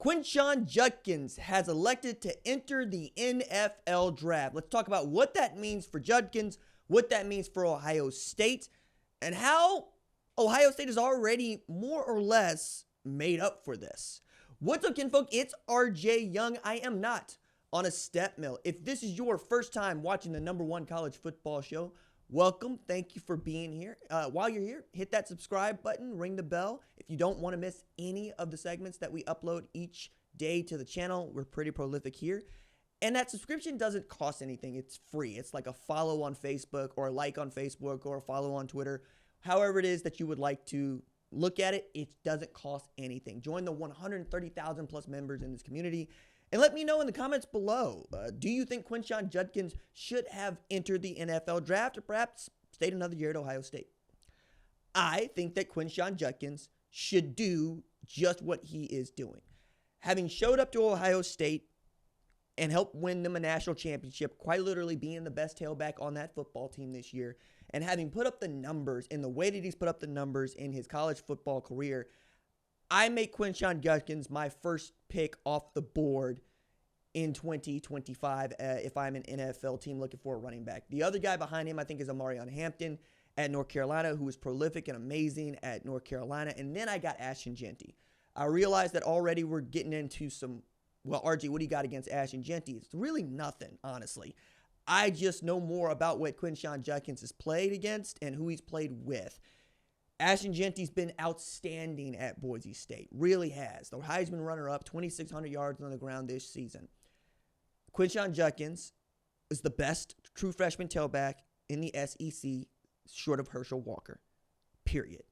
Quinshon Judkins has elected to enter the NFL draft. Let's talk about what that means for Judkins, what that means for Ohio State, and how Ohio State is already more or less made up for this. What's up, kinfolk? It's RJ Young. I am not on a step mill. If this is your first time watching the #1 college football show, welcome. Thank you for being here. While you're here, hit that subscribe button, ring the bell. If you don't want to miss any of the segments that we upload each day to the channel, we're pretty prolific here. And that subscription doesn't cost anything. It's free. It's like a follow on Facebook or a like on Facebook or a follow on Twitter. However it is that you would like to look at it, it doesn't cost anything. Join the 130,000 plus members in this community. And let me know in the comments below, do you think Quinshon Judkins should have entered the NFL draft or perhaps stayed another year at Ohio State? I think that Quinshon Judkins should do just what he is doing. Having showed up to Ohio State and helped win them a national championship, quite literally being the best tailback on that football team this year, and having put up the numbers in the way that he's put up the numbers in his college football career, I make Quinshon Judkins my first pick off the board in 2025 if I'm an NFL team looking for a running back. The other guy behind him, I think, is Amarion Hampton at North Carolina, who is prolific and amazing at North Carolina. And then I got Ashton Jeanty. I realize that already we're getting into some, well, RG, what do you got against Ashton Jeanty? It's really nothing, honestly. I just know more about what Quinshon Judkins has played against and who he's played with. Ashton Jeanty's been outstanding at Boise State, really has. The Heisman runner-up, 2,600 yards on the ground this season. Quinshon Judkins is the best true freshman tailback in the SEC, short of Herschel Walker, period.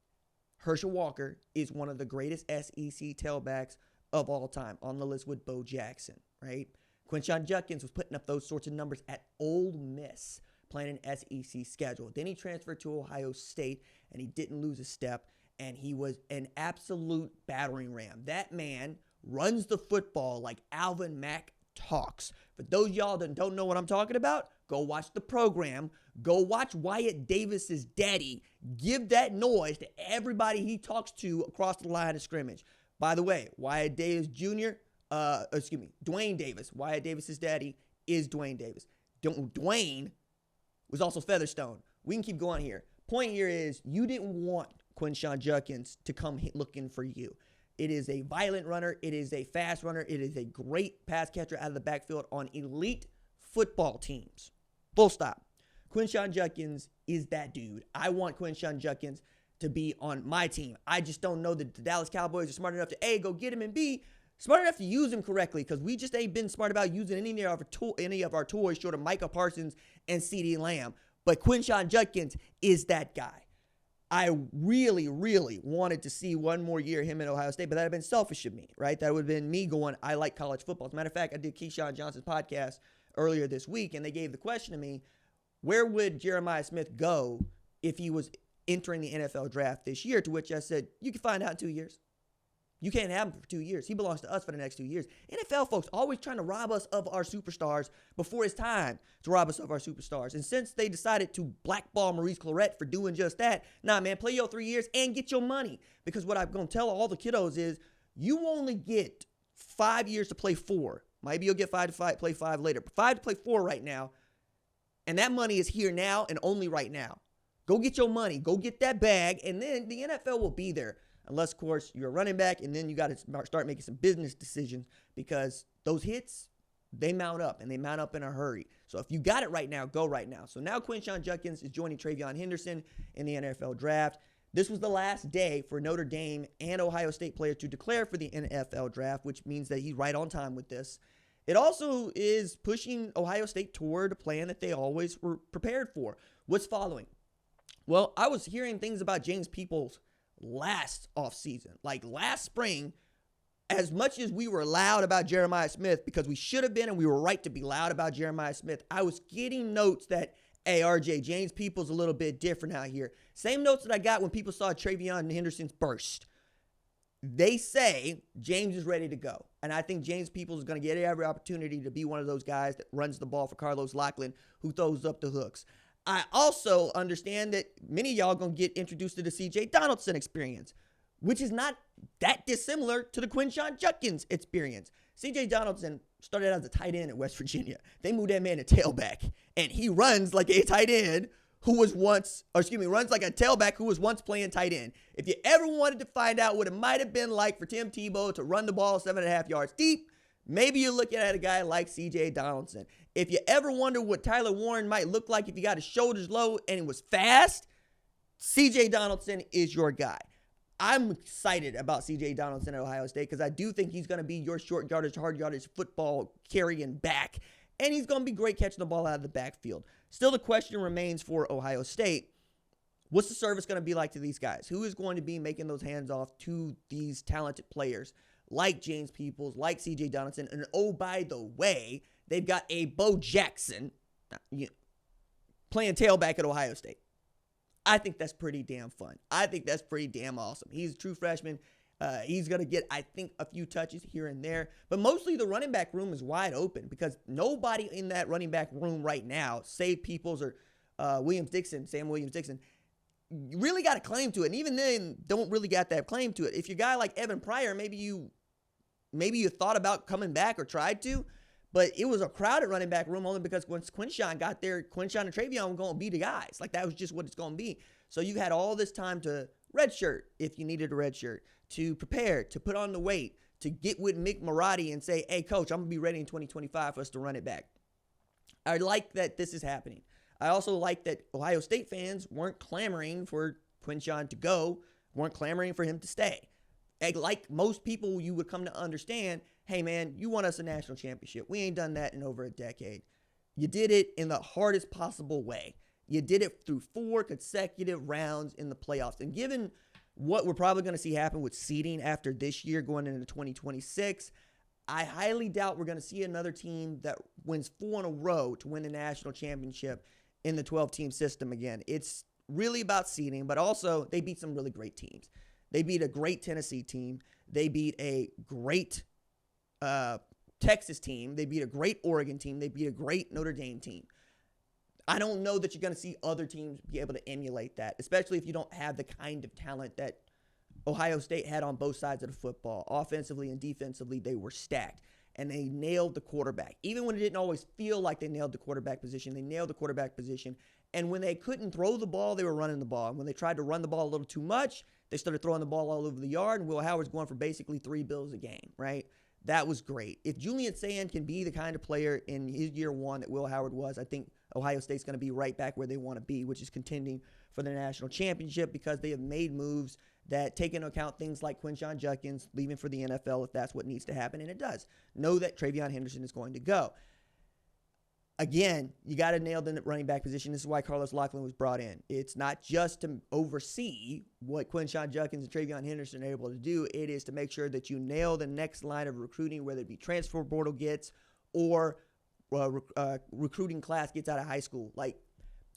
Herschel Walker is one of the greatest SEC tailbacks of all time, on the list with Bo Jackson, right? Quinshon Judkins was putting up those sorts of numbers at Ole Miss, playing an SEC schedule. Then he transferred to Ohio State, and he didn't lose a step, and he was an absolute battering ram. That man runs the football like Alvin Mack talks. For those y'all that don't know what I'm talking about, go watch the program. Go watch Wyatt Davis's daddy give that noise to everybody he talks to across the line of scrimmage. By the way, Wyatt Davis Jr., Dwayne Davis, Wyatt Davis's daddy, is Dwayne Davis. Dwayne was also Featherstone. We can keep going here. Point here is you didn't want Quinshon Judkins to come looking for you. It is a violent runner. It is a fast runner. It is a great pass catcher out of the backfield on elite football teams. Full stop. Quinshon Judkins is that dude. I want Quinshon Judkins to be on my team. I just don't know that the Dallas Cowboys are smart enough to A, go get him, and B, smart enough to use him correctly, because we just ain't been smart about using any of our toys short of Micah Parsons and CeeDee Lamb. But Quinshon Judkins is that guy. I really, really wanted to see one more year him at Ohio State, but that would have been selfish of me, right? That would have been me going, I like college football. As a matter of fact, I did Keyshawn Johnson's podcast earlier this week, and they gave the question to me, where would Jeremiah Smith go if he was entering the NFL draft this year? To which I said, you can find out in 2 years. You can't have him for 2 years. He belongs to us for the next 2 years. NFL folks always trying to rob us of our superstars before it's time to rob us of our superstars. And since they decided to blackball Maurice Clarett for doing just that, nah, man, play your 3 years and get your money. Because what I'm going to tell all the kiddos is you only get 5 years to play 4. Maybe you'll get 5 to play 5 later. But 5 to play 4 right now. And that money is here now and only right now. Go get your money. Go get that bag. And then the NFL will be there. Unless, of course, you're a running back, and then you got to start making some business decisions, because those hits, they mount up, and they mount up in a hurry. So if you got it right now, go right now. So now Quinshon Judkins is joining Travion Henderson in the NFL draft. This was the last day for Notre Dame and Ohio State players to declare for the NFL draft, which means that he's right on time with this. It also is pushing Ohio State toward a plan that they always were prepared for. What's following? Well, I was hearing things about James Peoples last offseason, like last spring, as much as we were loud about Jeremiah Smith, because we should have been and we were right to be loud about Jeremiah Smith, I was getting notes that, hey, RJ, James Peoples a little bit different out here. Same notes that I got when people saw Travion Henderson's burst. They say James is ready to go. And I think James Peoples is going to get every opportunity to be one of those guys that runs the ball for Carlos Loughlin, who throws up the hooks. I also understand that many of y'all going to get introduced to the C.J. Donaldson experience. which is not that dissimilar to the Quinshon Judkins experience. C.J. Donaldson started out as a tight end at West Virginia. They moved that man to tailback, and he runs like a tight end runs like a tailback who was once playing tight end. If you ever wanted to find out what it might have been like for Tim Tebow to run the ball 7.5 yards deep, maybe you're looking at a guy like C.J. Donaldson. If you ever wonder what Tyler Warren might look like if he got his shoulders low and he was fast, C.J. Donaldson is your guy. I'm excited about C.J. Donaldson at Ohio State because I do think he's going to be your short yardage, hard yardage football carrying back, and he's going to be great catching the ball out of the backfield. Still, the question remains for Ohio State, what's the service going to be like to these guys? Who is going to be making those handoffs to these talented players like James Peoples, like C.J. Donaldson? And oh, by the way, they've got a Bo Jackson playing tailback at Ohio State. I think that's pretty damn fun. I think that's pretty damn awesome. He's a true freshman. He's going to get, I think, a few touches here and there. But mostly the running back room is wide open because nobody in that running back room right now, save Peoples or Sam Williams-Dixon, really got a claim to it. And even then, don't really got that claim to it. If you're a guy like Evan Pryor, maybe you thought about coming back or tried to, but it was a crowded running back room only because once Quinshon got there, Quinshon and Travion were going to be the guys. Like, that was just what it's going to be. So you had all this time to redshirt if you needed a redshirt, to prepare, to put on the weight, to get with Mick Marotti and say, hey, coach, I'm going to be ready in 2025 for us to run it back. I like that this is happening. I also like that Ohio State fans weren't clamoring for Quinshon to go, weren't clamoring for him to stay. Like most people, you would come to understand, hey, man, you won us a national championship. We ain't done that in over a decade. You did it in the hardest possible way. You did it through 4 consecutive rounds in the playoffs. And given what we're probably going to see happen with seeding after this year going into 2026, I highly doubt we're going to see another team that wins 4 in a row to win the national championship in the 12-team system again. It's really about seeding, but also they beat some really great teams. They beat a great Tennessee team. They beat a great Texas team. They beat a great Oregon team. They beat a great Notre Dame team. I don't know that you're going to see other teams be able to emulate that, especially if you don't have the kind of talent that Ohio State had on both sides of the football. Offensively and defensively, they were stacked, and they nailed the quarterback. Even when it didn't always feel like they nailed the quarterback position, they nailed the quarterback position. And when they couldn't throw the ball, they were running the ball. And when they tried to run the ball a little too much, they started throwing the ball all over the yard, and Will Howard's going for basically 3 bills a game, right? That was great. If Julian Sand can be the kind of player in his year 1 that Will Howard was, I think Ohio State's going to be right back where they want to be, which is contending for the national championship because they have made moves that take into account things like Quinshon Judkins leaving for the NFL if that's what needs to happen, and it does. Know that Travion Henderson is going to go. Again, you got to nail the running back position. This is why Carlos Loughlin was brought in. It's not just to oversee what Quinshon Judkins and Travion Henderson are able to do. It is to make sure that you nail the next line of recruiting, whether it be transfer portal gets or recruiting class gets out of high school. Like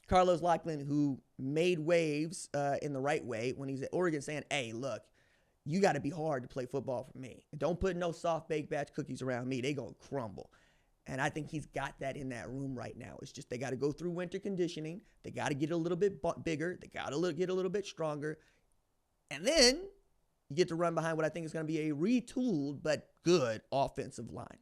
Carlos Loughlin, who made waves in the right way when he's at Oregon saying, hey, look, you got to be hard to play football for me. Don't put no soft-baked batch cookies around me. They going to crumble. And I think he's got that in that room right now. It's just they got to go through winter conditioning. They got to get a little bit bigger. They got to get a little bit stronger. And then you get to run behind what I think is going to be a retooled but good offensive line.